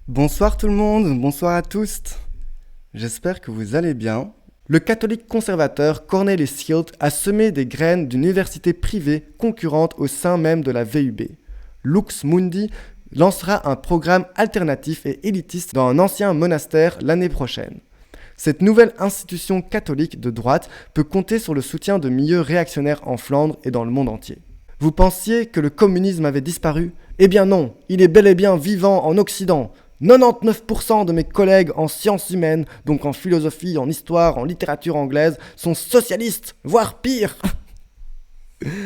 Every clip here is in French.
Bonsoir tout le monde, bonsoir à tous. J'espère que vous allez bien. Le catholique conservateur Cornelis Hilt a semé des graines d'une université privée concurrente au sein même de la VUB. Lux Mundi lancera un programme alternatif et élitiste dans un ancien monastère l'année prochaine. Cette nouvelle institution catholique de droite peut compter sur le soutien de milieux réactionnaires en Flandre et dans le monde entier. Vous pensiez que le communisme avait disparu ? Eh bien non, il est bel et bien vivant en Occident. 99% de mes collègues en sciences humaines, donc en philosophie, en histoire, en littérature anglaise, sont socialistes, voire pire,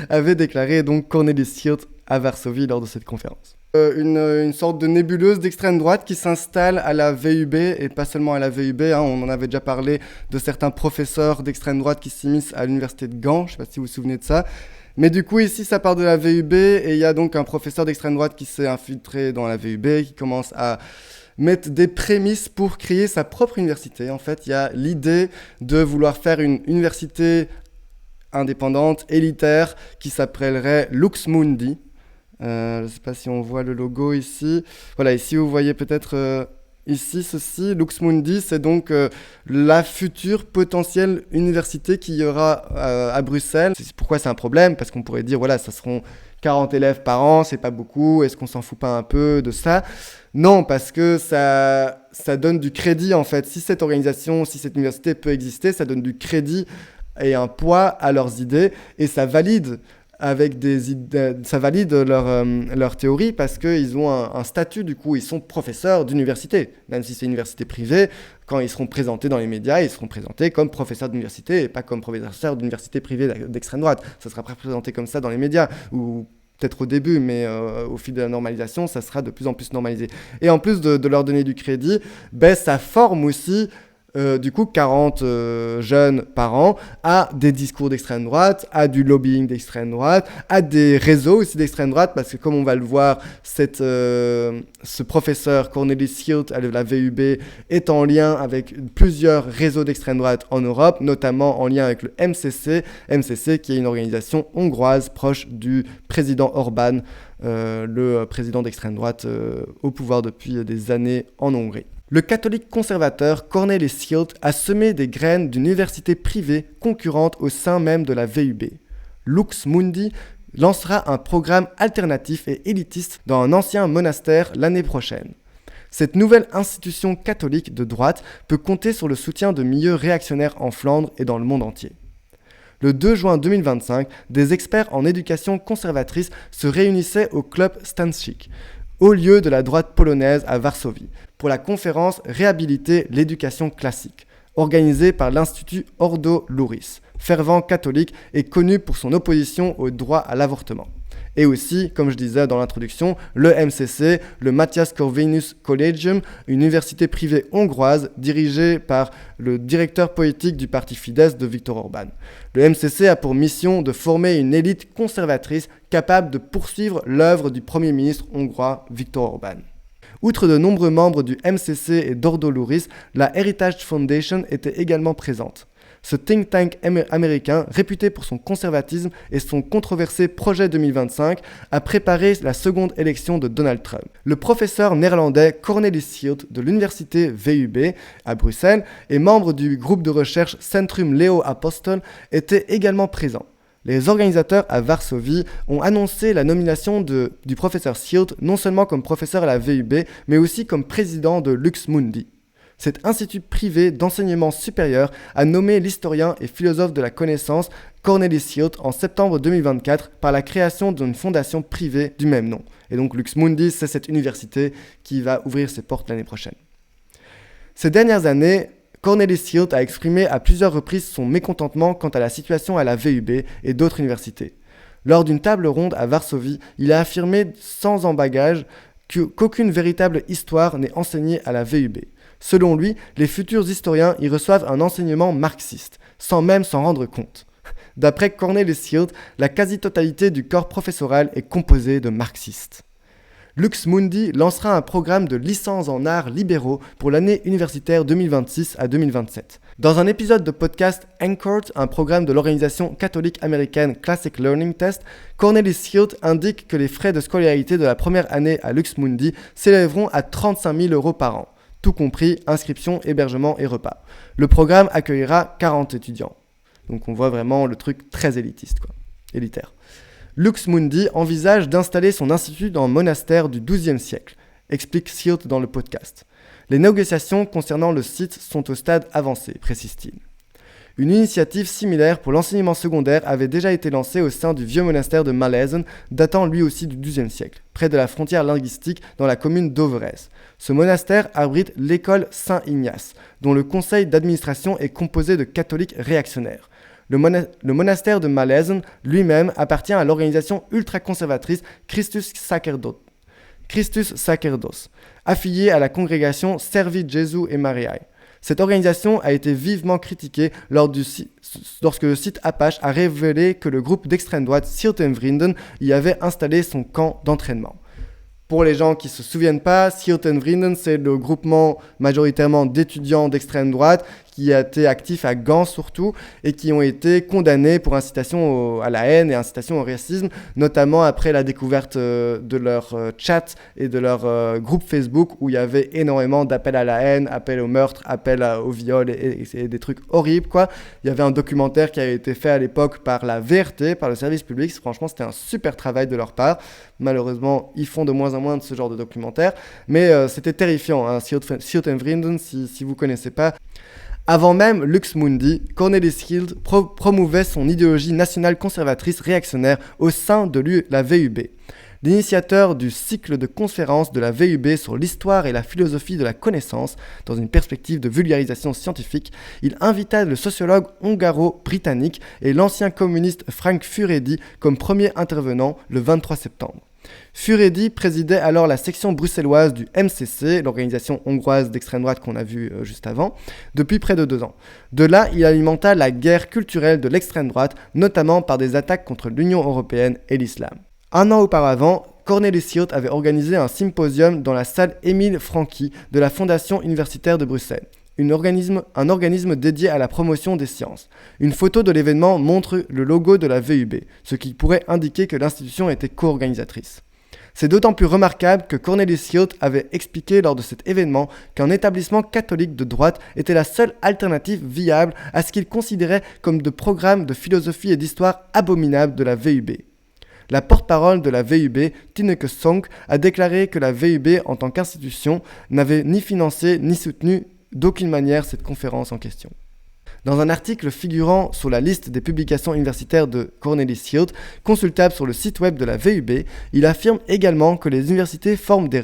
avait déclaré donc Cornelis Hirt à Varsovie lors de cette conférence. Une sorte de nébuleuse d'extrême droite qui s'installe à la VUB, et pas seulement à la VUB, on en avait déjà parlé de certains professeurs d'extrême droite qui s'immiscent à l'université de Gand, je ne sais pas si vous vous souvenez de ça. Mais du coup, ici, ça part de la VUB, et il y a donc un professeur d'extrême droite qui s'est infiltré dans la VUB, qui commence à mettre des prémices pour créer sa propre université. En fait, il y a l'idée de vouloir faire une université indépendante, élitaire, qui s'appellerait Lux Mundi. Je ne sais pas si on voit le logo ici. Voilà, ici, vous voyez peut-être... Ici, ceci, Lux Mundi, c'est donc la future potentielle université qu'il y aura à Bruxelles. Pourquoi c'est un problème ? Parce qu'on pourrait dire, voilà, ça seront 40 élèves par an, c'est pas beaucoup, est-ce qu'on s'en fout pas un peu de ça ? Non, parce que ça donne du crédit, en fait. Si cette organisation, si cette université peut exister, ça donne du crédit et un poids à leurs idées, et ça valide leur théorie parce qu'ils ont un statut, du coup, ils sont professeurs d'université. Même si c'est une université privée, quand ils seront présentés dans les médias, ils seront présentés comme professeurs d'université et pas comme professeurs d'université privée d'extrême droite. Ça sera présenté comme ça dans les médias, ou peut-être au début, mais au fil de la normalisation, ça sera de plus en plus normalisé. Et en plus de leur donner du crédit, ça forme aussi... du coup, 40 jeunes par an à des discours d'extrême droite, à du lobbying d'extrême droite, à des réseaux aussi d'extrême droite, parce que comme on va le voir, ce professeur Cornelis Hirt à la VUB est en lien avec plusieurs réseaux d'extrême droite en Europe, notamment en lien avec le MCC qui est une organisation hongroise proche du président Orbán, le président d'extrême droite au pouvoir depuis des années en Hongrie. Le catholique conservateur Cornelis Hilt a semé des graines d'une université privée concurrente au sein même de la VUB. Lux Mundi lancera un programme alternatif et élitiste dans un ancien monastère l'année prochaine. Cette nouvelle institution catholique de droite peut compter sur le soutien de milieux réactionnaires en Flandre et dans le monde entier. Le 2 juin 2025, des experts en éducation conservatrice se réunissaient au club Stańczyk, au lieu de la droite polonaise à Varsovie, pour la conférence Réhabiliter l'éducation classique, organisée par l'Institut Ordo Louris, fervent catholique et connu pour son opposition au droit à l'avortement. Et aussi, comme je disais dans l'introduction, le MCC, le Matthias Corvinus Collegium, une université privée hongroise dirigée par le directeur politique du parti Fidesz de Viktor Orbán. Le MCC a pour mission de former une élite conservatrice capable de poursuivre l'œuvre du Premier ministre hongrois Viktor Orbán. Outre de nombreux membres du MCC et d'Ordo Louris, la Heritage Foundation était également présente. Ce think tank américain, réputé pour son conservatisme et son controversé projet 2025, a préparé la seconde élection de Donald Trump. Le professeur néerlandais Cornelis Hirt de l'université VUB à Bruxelles et membre du groupe de recherche Centrum Leo Apostol était également présent. Les organisateurs à Varsovie ont annoncé la nomination du professeur Hirt non seulement comme professeur à la VUB, mais aussi comme président de Lux Mundi. Cet institut privé d'enseignement supérieur a nommé l'historien et philosophe de la connaissance Cornelis Hirt en septembre 2024 par la création d'une fondation privée du même nom. Et donc Lux Mundi, c'est cette université qui va ouvrir ses portes l'année prochaine. Ces dernières années, Cornelis Hirt a exprimé à plusieurs reprises son mécontentement quant à la situation à la VUB et d'autres universités. Lors d'une table ronde à Varsovie, il a affirmé sans embâgage qu'aucune véritable histoire n'est enseignée à la VUB. Selon lui, les futurs historiens y reçoivent un enseignement marxiste, sans même s'en rendre compte. D'après Cornelis Hirt, la quasi-totalité du corps professoral est composée de marxistes. Lux Mundi lancera un programme de licence en arts libéraux pour l'année universitaire 2026 à 2027. Dans un épisode de podcast Anchored, un programme de l'organisation catholique américaine Classic Learning Test, Cornelis Hirt indique que les frais de scolarité de la première année à Lux Mundi s'élèveront à 35 000 € par an, tout compris inscription, hébergement et repas. Le programme accueillera 40 étudiants. Donc on voit vraiment le truc très élitiste, élitaire. Lux Mundi envisage d'installer son institut dans un monastère du XIIe siècle, explique Hirt dans le podcast. Les négociations concernant le site sont au stade avancé, précise-t-il. Une initiative similaire pour l'enseignement secondaire avait déjà été lancée au sein du vieux monastère de Mallezen, datant lui aussi du XIIe siècle, près de la frontière linguistique dans la commune d'Overès. Ce monastère abrite l'école Saint-Ignace, dont le conseil d'administration est composé de catholiques réactionnaires. Le monastère de Mallezen lui-même appartient à l'organisation ultra-conservatrice Christus Sacerdos, affiliée à la congrégation Servi Gesù e Mariae. Cette organisation a été vivement critiquée lorsque le site Apache a révélé que le groupe d'extrême droite Sirtenvrienden y avait installé son camp d'entraînement. Pour les gens qui ne se souviennent pas, Sirtenvrienden, c'est le groupement majoritairement d'étudiants d'extrême droite qui a été actif à Gand surtout et qui ont été condamnés pour incitation à la haine et incitation au racisme, notamment après la découverte de leur chat et de leur groupe Facebook où il y avait énormément d'appels à la haine, appels au meurtre, appels au viol et des trucs horribles, quoi. Il y avait un documentaire qui avait été fait à l'époque par la VRT, par le service public. Franchement, c'était un super travail de leur part. Malheureusement, ils font de moins en moins de ce genre de documentaires, mais c'était terrifiant, hein. Sirtenvrienden, si vous ne connaissez pas. Avant même Lux Mundi, Cornelis Hirt promouvait son idéologie nationale conservatrice réactionnaire au sein de la VUB. L'initiateur du cycle de conférences de la VUB sur l'histoire et la philosophie de la connaissance, dans une perspective de vulgarisation scientifique, il invita le sociologue hongaro-britannique et l'ancien communiste Frank Furedi comme premier intervenant le 23 septembre. Furedi présidait alors la section bruxelloise du MCC, l'organisation hongroise d'extrême droite qu'on a vue juste avant, depuis près de 2 ans. De là, il alimenta la guerre culturelle de l'extrême droite, notamment par des attaques contre l'Union européenne et l'islam. 1 an auparavant, Cornelis Hirt avait organisé un symposium dans la salle Émile Francqui de la Fondation universitaire de Bruxelles. Un organisme dédié à la promotion des sciences. Une photo de l'événement montre le logo de la VUB, ce qui pourrait indiquer que l'institution était co-organisatrice. C'est d'autant plus remarquable que Cornelis Hirt avait expliqué lors de cet événement qu'un établissement catholique de droite était la seule alternative viable à ce qu'il considérait comme de programmes de philosophie et d'histoire abominables de la VUB. La porte-parole de la VUB, Tineke Sonck, a déclaré que la VUB, en tant qu'institution, n'avait ni financé ni soutenu d'aucune manière cette conférence en question. Dans un article figurant sur la liste des publications universitaires de Cornelis Hirt, consultable sur le site web de la VUB, il affirme également que les universités forment des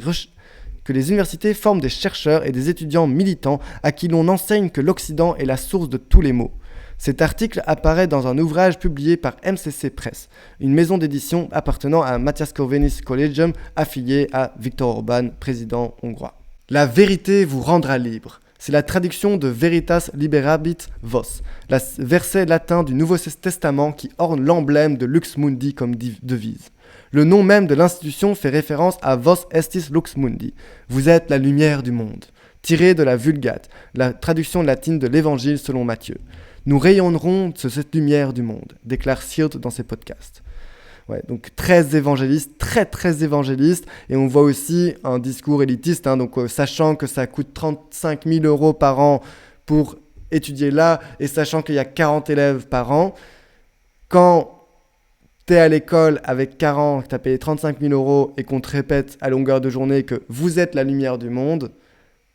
chercheurs et des étudiants militants à qui l'on enseigne que l'Occident est la source de tous les maux. Cet article apparaît dans un ouvrage publié par MCC Press, une maison d'édition appartenant à Matthias Corvinus Collegium, affilié à Viktor Orban, président hongrois. La vérité vous rendra libre. C'est la traduction de Veritas Liberabit Vos, verset latin du Nouveau Testament qui orne l'emblème de Lux Mundi comme devise. Le nom même de l'institution fait référence à Vos Estis Lux Mundi, vous êtes la lumière du monde, tiré de la Vulgate, la traduction latine de l'Évangile selon Matthieu. Nous rayonnerons de cette lumière du monde, déclare Hirt dans ses podcasts. Ouais, donc très évangéliste, très évangéliste, et on voit aussi un discours élitiste, sachant que ça coûte 35 000 € par an pour étudier là, et sachant qu'il y a 40 élèves par an, quand tu es à l'école avec 40, que tu as payé 35 000 € et qu'on te répète à longueur de journée que vous êtes la lumière du monde,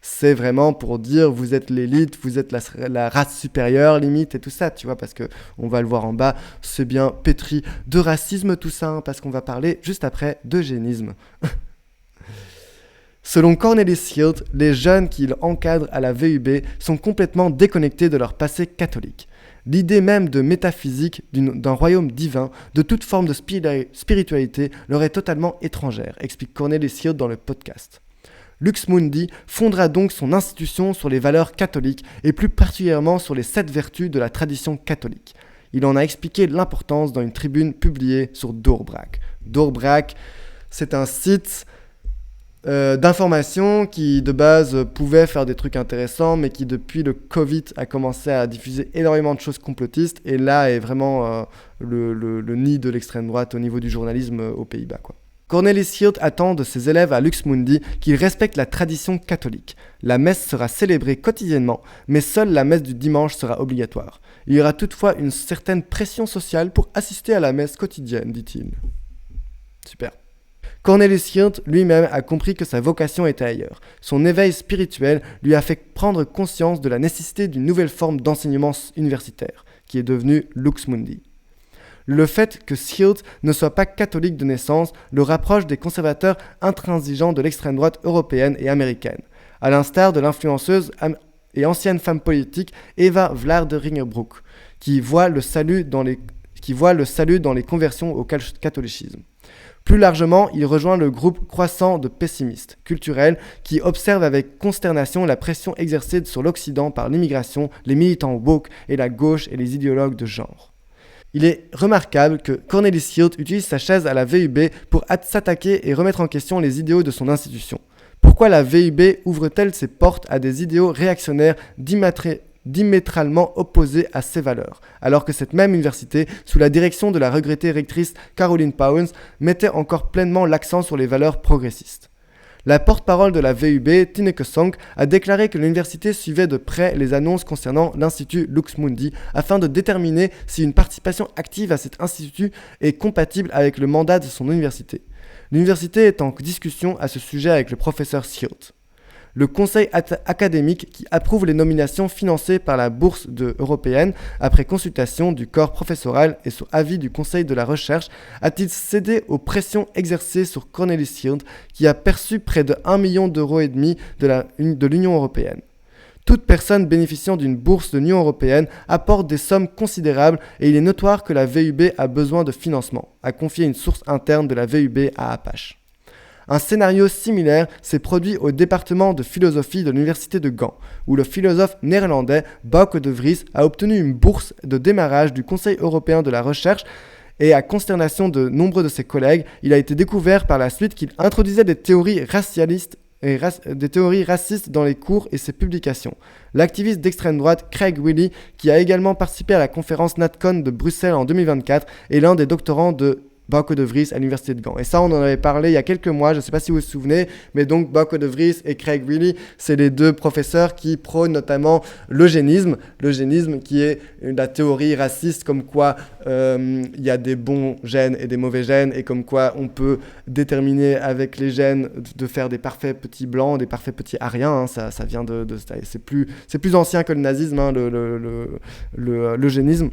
c'est vraiment pour dire vous êtes l'élite, vous êtes la race supérieure limite et tout ça, tu vois, parce que on va le voir en bas, c'est bien pétri de racisme tout ça, parce qu'on va parler juste après d'eugénisme. Selon Cornelis Hirt, les jeunes qu'il encadre à la VUB sont complètement déconnectés de leur passé catholique. L'idée même de métaphysique, d'un royaume divin, de toute forme de spiritualité leur est totalement étrangère, explique Cornelis Hirt dans le podcast. Lux Mundi fondera donc son institution sur les valeurs catholiques et plus particulièrement sur les 7 vertus de la tradition catholique. Il en a expliqué l'importance dans une tribune publiée sur Doorbrak. Doorbrak, c'est un site d'informations qui de base pouvaient faire des trucs intéressants, mais qui depuis le Covid a commencé à diffuser énormément de choses complotistes, et là est vraiment le nid de l'extrême droite au niveau du journalisme aux Pays-Bas, quoi. Cornelis Hirt attend de ses élèves à Lux Mundi qu'ils respectent la tradition catholique. La messe sera célébrée quotidiennement, mais seule la messe du dimanche sera obligatoire. Il y aura toutefois une certaine pression sociale pour assister à la messe quotidienne, dit-il. Super. Cornelis Hirt lui-même a compris que sa vocation était ailleurs. Son éveil spirituel lui a fait prendre conscience de la nécessité d'une nouvelle forme d'enseignement universitaire, qui est devenue Lux Mundi. Le fait que Hirt ne soit pas catholique de naissance le rapproche des conservateurs intransigeants de l'extrême droite européenne et américaine, à l'instar de l'influenceuse et ancienne femme politique Eva Vlaarderingerbroek, qui voit le salut dans les conversions au catholicisme. Plus largement, il rejoint le groupe croissant de pessimistes culturels qui observent avec consternation la pression exercée sur l'Occident par l'immigration, les militants woke et la gauche et les idéologues de genre. Il est remarquable que Cornelis Hirt utilise sa chaise à la VUB pour s'attaquer et remettre en question les idéaux de son institution. Pourquoi la VUB ouvre-t-elle ses portes à des idéaux réactionnaires diamétralement opposés à ses valeurs, alors que cette même université, sous la direction de la regrettée rectrice Caroline Pauwens, mettait encore pleinement l'accent sur les valeurs progressistes. La porte-parole de la VUB, Tineke Song, a déclaré que l'université suivait de près les annonces concernant l'Institut Lux Mundi afin de déterminer si une participation active à cet institut est compatible avec le mandat de son université. L'université est en discussion à ce sujet avec le professeur Hirt. Le conseil académique qui approuve les nominations financées par la bourse européenne après consultation du corps professoral et sur avis du conseil de la recherche a-t-il cédé aux pressions exercées sur Cornelis Hirt qui a perçu près de 1,5 million d'euros de l'Union européenne. Toute personne bénéficiant d'une bourse de l'Union européenne apporte des sommes considérables et il est notoire que la VUB a besoin de financement, a confié une source interne de la VUB à Apache. Un scénario similaire s'est produit au département de philosophie de l'université de Gand, où le philosophe néerlandais Bouke de Vries a obtenu une bourse de démarrage du Conseil européen de la recherche et à consternation de nombreux de ses collègues, il a été découvert par la suite qu'il introduisait des théories racistes dans les cours et ses publications. L'activiste d'extrême droite Craig Wiley, qui a également participé à la conférence NatCon de Bruxelles en 2024, est l'un des doctorants de Bouke de Vries à l'université de Gand. Et ça, on en avait parlé il y a quelques mois, je ne sais pas si vous vous souvenez, mais donc Bouke de Vries et Craig Wiley, c'est les deux professeurs qui prônent notamment l'eugénisme qui est la théorie raciste comme quoi il y a des bons gènes et des mauvais gènes et comme quoi on peut déterminer avec les gènes de faire des parfaits petits blancs, des parfaits petits ariens, hein, ça vient c'est plus ancien que le nazisme, hein, l'eugénisme,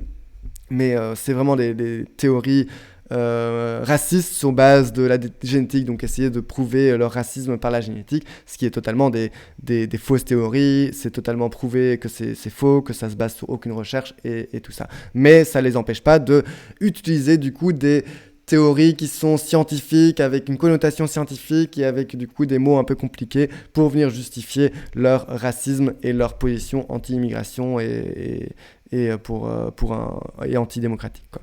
mais c'est vraiment des théories racistes sur base de la génétique, donc essayer de prouver leur racisme par la génétique, ce qui est totalement des fausses théories, c'est totalement prouvé que c'est faux, que ça se base sur aucune recherche et tout ça. Mais ça ne les empêche pas d'utiliser du coup des théories qui sont scientifiques, avec une connotation scientifique et avec du coup des mots un peu compliqués pour venir justifier leur racisme et leur position anti-immigration et antidémocratique, quoi.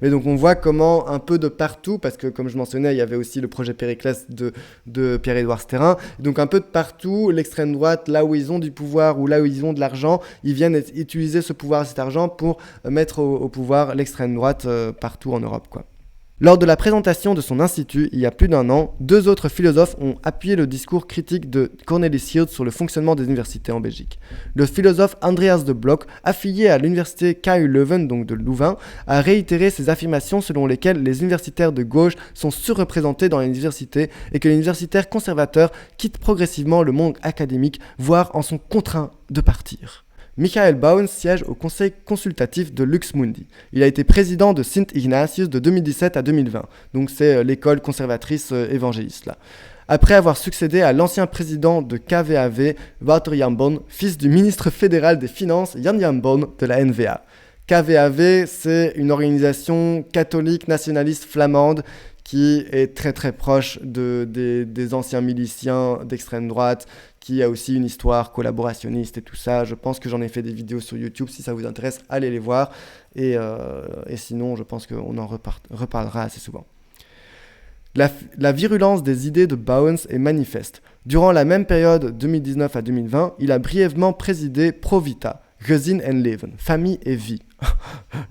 Mais donc on voit comment un peu de partout, parce que comme je mentionnais, il y avait aussi le projet Périclès de Pierre-Édouard Sterrin, donc un peu de partout, l'extrême droite, là où ils ont du pouvoir ou là où ils ont de l'argent, ils viennent utiliser ce pouvoir et cet argent pour mettre au pouvoir l'extrême droite partout en Europe, quoi. Lors de la présentation de son institut, il y a plus d'un an, 2 autres philosophes ont appuyé le discours critique de Cornelis Hirt sur le fonctionnement des universités en Belgique. Le philosophe Andreas de Blok, affilié à l'université KU Leuven, donc de Louvain, a réitéré ses affirmations selon lesquelles les universitaires de gauche sont surreprésentés dans les universités et que les universitaires conservateurs quittent progressivement le monde académique, voire en sont contraints de partir. Michael Bauwens siège au conseil consultatif de Lux Mundi. Il a été président de Sint Ignatius de 2017 à 2020, donc c'est l'école conservatrice évangéliste là. Après avoir succédé à l'ancien président de KVAV, Wouter Jan Bon, fils du ministre fédéral des Finances Jan Bon de la NVA. KVAV, c'est une organisation catholique nationaliste flamande qui est très très proche des anciens miliciens d'extrême droite, qui a aussi une histoire collaborationniste et tout ça. Je pense que j'en ai fait des vidéos sur YouTube, si ça vous intéresse, allez les voir. Et sinon, je pense qu'on en reparlera assez souvent. La virulence des idées de Bowens est manifeste. Durant la même période 2019 à 2020, il a brièvement présidé Provita, Gezin and Leven, famille et vie.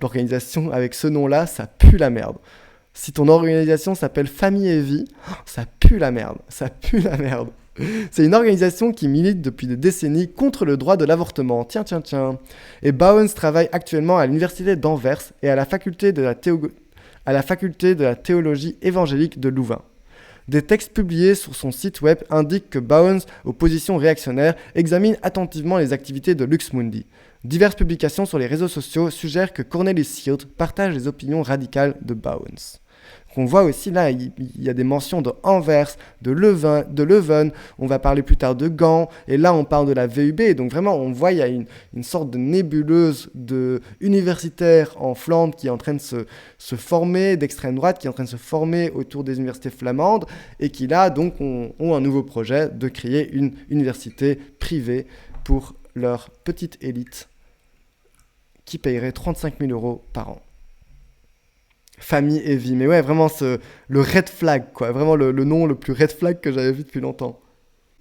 L'organisation avec ce nom-là, ça pue la merde. Si ton organisation s'appelle Famille et Vie, ça pue la merde, ça pue la merde. C'est une organisation qui milite depuis des décennies contre le droit de l'avortement. Tiens. Et Bowens travaille actuellement à l'université d'Anvers et à la faculté de la théologie évangélique de Louvain. Des textes publiés sur son site web indiquent que Bowens, aux positions réactionnaires, examine attentivement les activités de Lux Mundi. Diverses publications sur les réseaux sociaux suggèrent que Cornelis Hirt partage les opinions radicales de Bowens. On voit aussi là, il y a des mentions de Anvers, de Leuven, on va parler plus tard de Gand, et là on parle de la VUB, donc vraiment on voit il y a une sorte de nébuleuse universitaire en Flandre qui est en train de se former, d'extrême droite, qui est en train de se former autour des universités flamandes, et qui là donc ont un nouveau projet de créer une université privée pour leur petite élite qui payerait 35 000 € par an. Famille et vie, mais ouais, vraiment le red flag, quoi, vraiment le nom le plus red flag que j'avais vu depuis longtemps.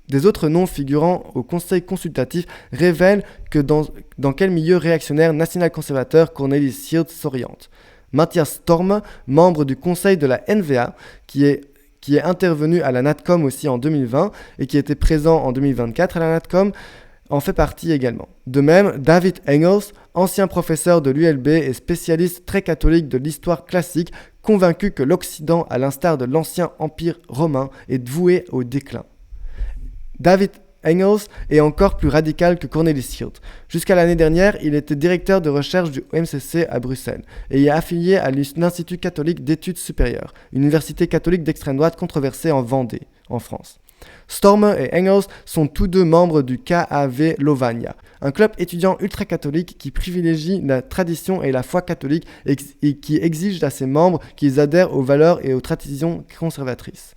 Des autres noms figurant au conseil consultatif révèlent que dans quel milieu réactionnaire national-conservateur Cornelis Hirt s'oriente. Matthias Storm, membre du conseil de la NVA, qui est intervenu à la NatCom aussi en 2020 et qui était présent en 2024 à la NatCom, en fait partie également. De même, David Engels, ancien professeur de l'ULB et spécialiste très catholique de l'histoire classique, convaincu que l'Occident, à l'instar de l'ancien empire romain, est voué au déclin. David Engels est encore plus radical que Cornelis Hirt. Jusqu'à l'année dernière, il était directeur de recherche du MCC à Bruxelles et est affilié à l'Institut catholique d'études supérieures, une université catholique d'extrême droite controversée en Vendée, en France. Stormer et Engels sont tous deux membres du KAV Lovania, un club étudiant ultra-catholique qui privilégie la tradition et la foi catholique et qui exige à ses membres qu'ils adhèrent aux valeurs et aux traditions conservatrices.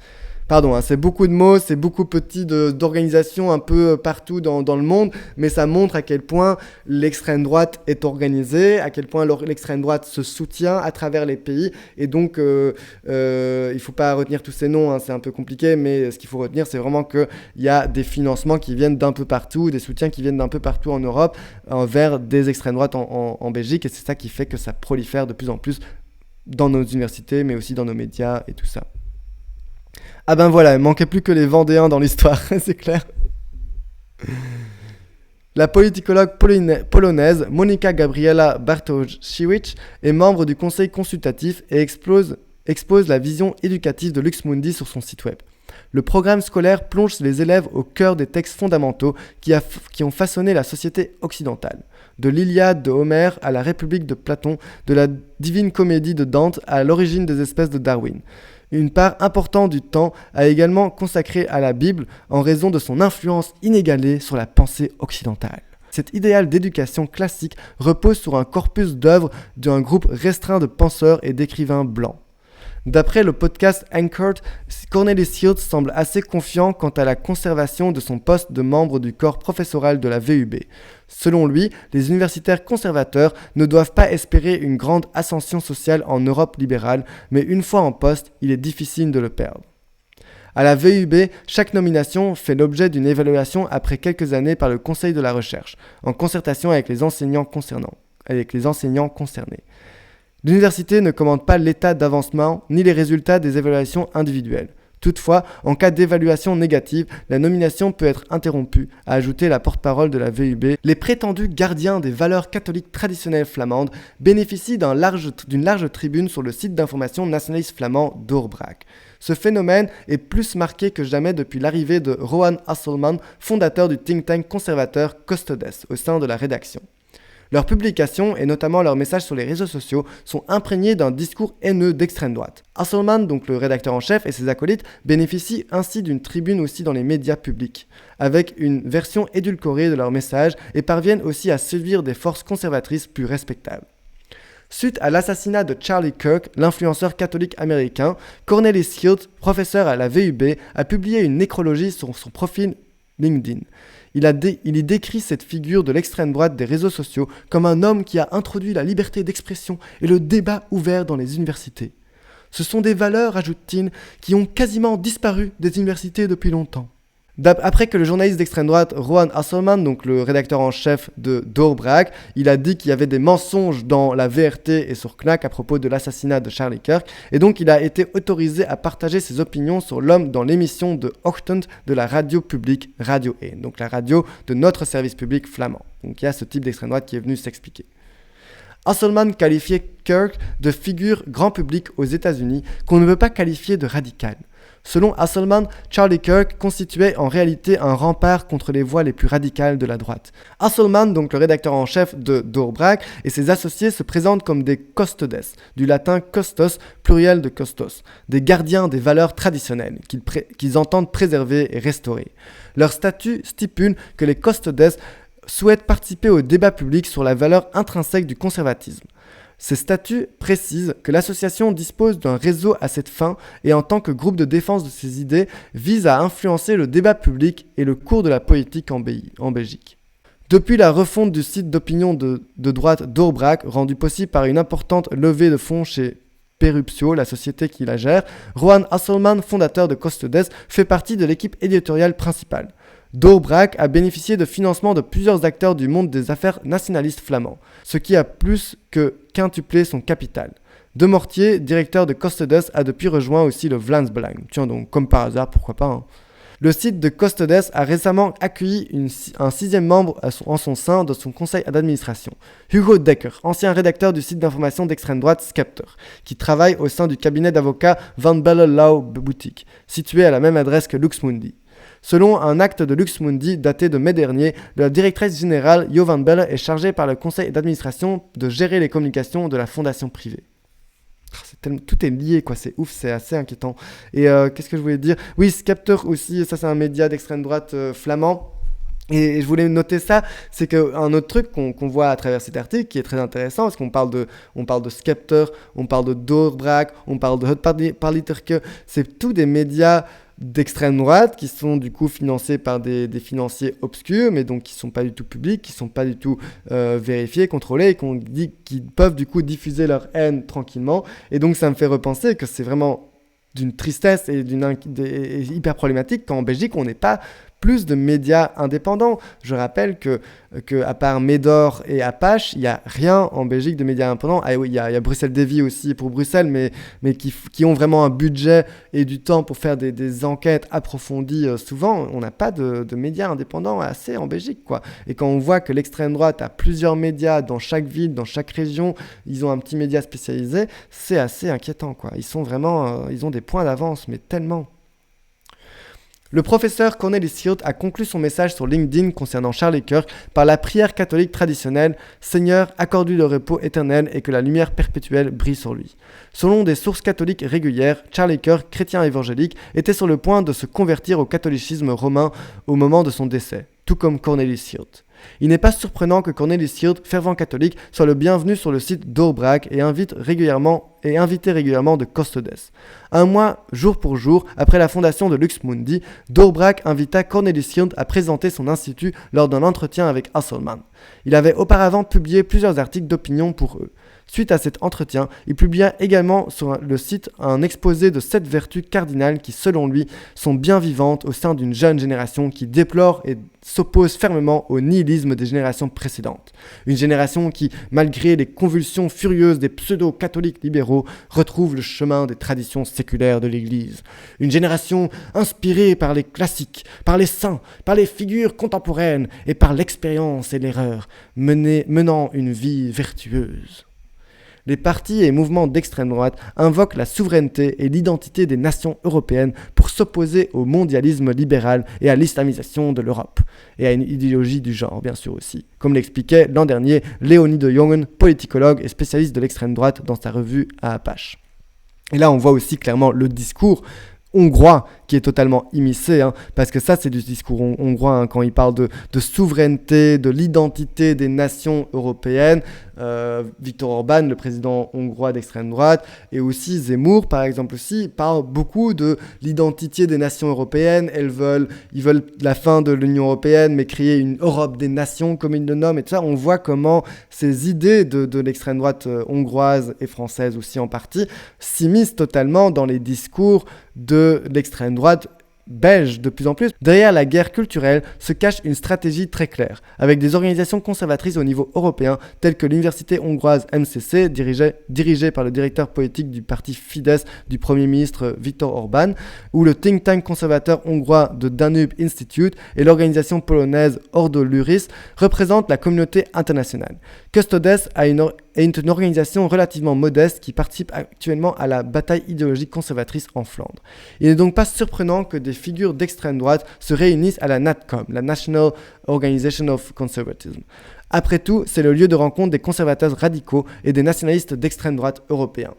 Pardon, c'est beaucoup de mots, c'est beaucoup petit d'organisations un peu partout dans le monde, mais ça montre à quel point l'extrême droite est organisée, à quel point l'extrême droite se soutient à travers les pays, et donc il ne faut pas retenir tous ces noms, c'est un peu compliqué, mais ce qu'il faut retenir, c'est vraiment qu'il y a des financements qui viennent d'un peu partout, des soutiens qui viennent d'un peu partout en Europe, vers des extrêmes droites en Belgique, et c'est ça qui fait que ça prolifère de plus en plus dans nos universités, mais aussi dans nos médias et tout ça. Ah ben voilà, il manquait plus que les Vendéens dans l'histoire, c'est clair. La politicologue polonaise Monika Gabriela Bartoszewicz est membre du conseil consultatif et expose la vision éducative de Lux Mundi sur son site web. Le programme scolaire plonge les élèves au cœur des textes fondamentaux qui ont façonné la société occidentale. De l'Iliade de Homère à la République de Platon, de la Divine Comédie de Dante à l'origine des espèces de Darwin. Une part importante du temps a également consacré à la Bible en raison de son influence inégalée sur la pensée occidentale. Cet idéal d'éducation classique repose sur un corpus d'œuvres d'un groupe restreint de penseurs et d'écrivains blancs. D'après le podcast Anchored, Cornelis Hirt semble assez confiant quant à la conservation de son poste de membre du corps professoral de la VUB. Selon lui, les universitaires conservateurs ne doivent pas espérer une grande ascension sociale en Europe libérale, mais une fois en poste, il est difficile de le perdre. À la VUB, chaque nomination fait l'objet d'une évaluation après quelques années par le Conseil de la recherche, en concertation avec les enseignants concernés. L'université ne commande pas l'état d'avancement ni les résultats des évaluations individuelles. Toutefois, en cas d'évaluation négative, la nomination peut être interrompue, a ajouté la porte-parole de la VUB. Les prétendus gardiens des valeurs catholiques traditionnelles flamandes bénéficient d'une large tribune sur le site d'information nationaliste flamand d'Oorbraak. Ce phénomène est plus marqué que jamais depuis l'arrivée de Rohan Hasselman, fondateur du think tank conservateur Custodes, au sein de la rédaction. Leurs publications, et notamment leurs messages sur les réseaux sociaux, sont imprégnés d'un discours haineux d'extrême droite. Hasselman, donc le rédacteur en chef, et ses acolytes bénéficient ainsi d'une tribune aussi dans les médias publics, avec une version édulcorée de leurs messages, et parviennent aussi à séduire des forces conservatrices plus respectables. Suite à l'assassinat de Charlie Kirk, l'influenceur catholique américain, Cornelis Hirt, professeur à la VUB, a publié une nécrologie sur son profil LinkedIn. Il y décrit cette figure de l'extrême droite des réseaux sociaux comme un homme qui a introduit la liberté d'expression et le débat ouvert dans les universités. Ce sont des valeurs, ajoute-t-il, qui ont quasiment disparu des universités depuis longtemps. Après que le journaliste d'extrême droite Rowan Hasselman, donc le rédacteur en chef de Doorbrak, il a dit qu'il y avait des mensonges dans la VRT et sur Knack à propos de l'assassinat de Charlie Kirk, et donc il a été autorisé à partager ses opinions sur l'homme dans l'émission de Ochtend de la radio publique Radio 1, donc la radio de notre service public flamand. Donc il y a ce type d'extrême droite qui est venu s'expliquer. Hasselman qualifiait Kirk de figure grand public aux États-Unis qu'on ne peut pas qualifier de radicale. Selon Hasselman, Charlie Kirk constituait en réalité un rempart contre les voix les plus radicales de la droite. Hasselman, donc le rédacteur en chef de Doorbrak, et ses associés se présentent comme des custodes, du latin custos, pluriel de custos, des gardiens des valeurs traditionnelles qu'ils entendent préserver et restaurer. Leur statut stipule que les custodes souhaitent participer au débat public sur la valeur intrinsèque du conservatisme. Ces statuts précisent que l'association dispose d'un réseau à cette fin et en tant que groupe de défense de ses idées vise à influencer le débat public et le cours de la politique en Belgique. Depuis la refonte du site d'opinion de droite Doorbrak, rendu possible par une importante levée de fonds chez Peruptio, la société qui la gère, Rowan Hasselman, fondateur de Custodes, fait partie de l'équipe éditoriale principale. Doorbrak a bénéficié de financement de plusieurs acteurs du monde des affaires nationalistes flamands, ce qui a plus que quintuplé son capital. De Mortier, directeur de Custodes, a depuis rejoint aussi le Vlaams Belang. Tiens donc, comme par hasard, pourquoi pas, hein. Le site de Custodes a récemment accueilli un 6e membre en son sein de son conseil d'administration, Hugo Decker, ancien rédacteur du site d'information d'extrême droite Scepter, qui travaille au sein du cabinet d'avocats Van Belle Law Boutique, situé à la même adresse que Luxmundi. Selon un acte de Luxmundi daté de mai dernier, la directrice générale Jo Van Belle est chargée par le conseil d'administration de gérer les communications de la fondation privée. Tout est lié, quoi, c'est ouf, c'est assez inquiétant. Et qu'est-ce que je voulais dire ? Oui, Scepter aussi, ça c'est un média d'extrême droite flamand. Et je voulais noter ça, c'est qu'un autre truc qu'on voit à travers cet article qui est très intéressant, parce qu'on parle de Scepter, on parle de Doorbrak, on parle de Hutparliterke, c'est tous des médias d'extrême droite qui sont du coup financés par des financiers obscurs, mais donc qui sont pas du tout publics, qui sont pas du tout vérifiés, contrôlés, et qu'on dit qu'ils peuvent du coup diffuser leur haine tranquillement. Et donc ça me fait repenser que c'est vraiment d'une tristesse et hyper problématique qu'en Belgique on n'est pas plus de médias indépendants. Je rappelle que à part Médor et Apache, il n'y a rien en Belgique de médias indépendants. Ah oui, il y a Bruxelles Davy aussi pour Bruxelles, mais qui ont vraiment un budget et du temps pour faire des enquêtes approfondies. Souvent, on n'a pas de médias indépendants assez en Belgique, quoi. Et quand on voit que l'extrême droite a plusieurs médias dans chaque ville, dans chaque région, ils ont un petit média spécialisé, c'est assez inquiétant, quoi. Ils ont des points d'avance, mais tellement. Le professeur Cornelis Hirt a conclu son message sur LinkedIn concernant Charlie Kirk par la prière catholique traditionnelle « Seigneur, accorde-lui le repos éternel et que la lumière perpétuelle brille sur lui ». Selon des sources catholiques régulières, Charlie Kirk, chrétien évangélique, était sur le point de se convertir au catholicisme romain au moment de son décès, tout comme Cornelis Hirt. Il n'est pas surprenant que Cornelis Hirt, fervent catholique, soit le bienvenu sur le site Doorbrak et invité régulièrement de Custodes. Un mois, jour pour jour, après la fondation de Luxmundi, Doorbrak invita Cornelis Hirt à présenter son institut lors d'un entretien avec Hasselman. Il avait auparavant publié plusieurs articles d'opinion pour eux. Suite à cet entretien, il publia également sur le site un exposé de 7 vertus cardinales qui, selon lui, sont bien vivantes au sein d'une jeune génération qui déplore et s'oppose fermement au nihilisme des générations précédentes. Une génération qui, malgré les convulsions furieuses des pseudo-catholiques libéraux, retrouve le chemin des traditions séculaires de l'Église. Une génération inspirée par les classiques, par les saints, par les figures contemporaines et par l'expérience et l'erreur, menant une vie vertueuse. Les partis et mouvements d'extrême droite invoquent la souveraineté et l'identité des nations européennes pour s'opposer au mondialisme libéral et à l'islamisation de l'Europe, et à une idéologie du genre, bien sûr aussi, comme l'expliquait l'an dernier Léonie de Jongen, politicologue et spécialiste de l'extrême droite dans sa revue à Apache. Et là, on voit aussi clairement le discours hongrois qui est totalement immiscé, hein, parce que ça c'est du discours hongrois, hein, quand il parle de souveraineté, de l'identité des nations européennes. Viktor Orban, le président hongrois d'extrême droite, et aussi Zemmour, par exemple, aussi, parlent beaucoup de l'identité des nations européennes. Ils veulent la fin de l'Union européenne, mais créer une Europe des nations, comme ils le nomment. Et tout ça, on voit comment ces idées de l'extrême droite hongroise et française aussi en partie s'immiscent totalement dans les discours de l'extrême droite belge de plus en plus. Derrière la guerre culturelle se cache une stratégie très claire, avec des organisations conservatrices au niveau européen, telles que l'université hongroise MCC, dirigée par le directeur politique du parti Fidesz du Premier ministre Viktor Orban, ou le think tank conservateur hongrois de Danube Institute et l'organisation polonaise Ordo Luris représentent la communauté internationale. Custodes est une organisation relativement modeste qui participe actuellement à la bataille idéologique conservatrice en Flandre. Il n'est donc pas surprenant que des figures d'extrême droite se réunissent à la NatCom, la National Organization of Conservatism. Après tout, c'est le lieu de rencontre des conservateurs radicaux et des nationalistes d'extrême droite européens.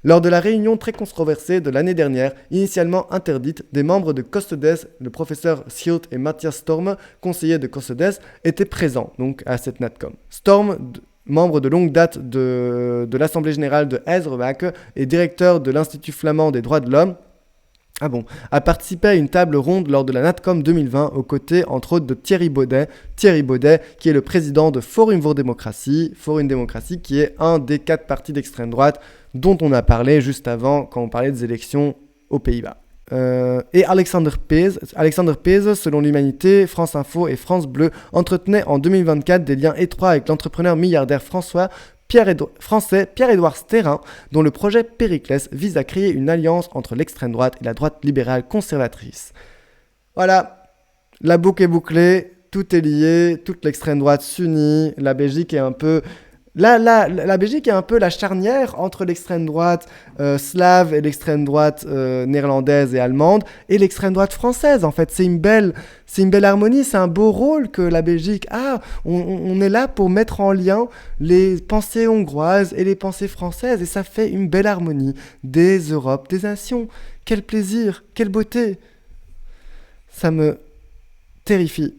Lors de la réunion très controversée de l'année dernière, initialement interdite, des membres de Custodes, le professeur Schild et Matthias Storm, conseillers de Custodes, étaient présents donc à cette NatCom. Storm, membre de longue date de l'Assemblée générale de Hezrebach et directeur de l'Institut flamand des droits de l'homme, a participé à une table ronde lors de la NatCom 2020 aux côtés entre autres de Thierry Baudet qui est le président de Forum voor Democratie qui est un des 4 partis d'extrême droite dont on a parlé juste avant quand on parlait des élections aux Pays-Bas. Et Alexander Pease, selon l'Humanité, France Info et France Bleu, entretenait en 2024 des liens étroits avec l'entrepreneur milliardaire français Pierre-Édouard Stérin, dont le projet Périclès vise à créer une alliance entre l'extrême droite et la droite libérale conservatrice. Voilà, la boucle est bouclée, tout est lié, toute l'extrême droite s'unit, la Belgique est un peu... La Belgique est un peu la charnière entre l'extrême droite slave et l'extrême droite néerlandaise et allemande et l'extrême droite française. En fait, c'est une belle harmonie, c'est un beau rôle que la Belgique a. On est là pour mettre en lien les pensées hongroises et les pensées françaises et ça fait une belle harmonie des Europes, des nations. Quel plaisir, quelle beauté. Ça me terrifie.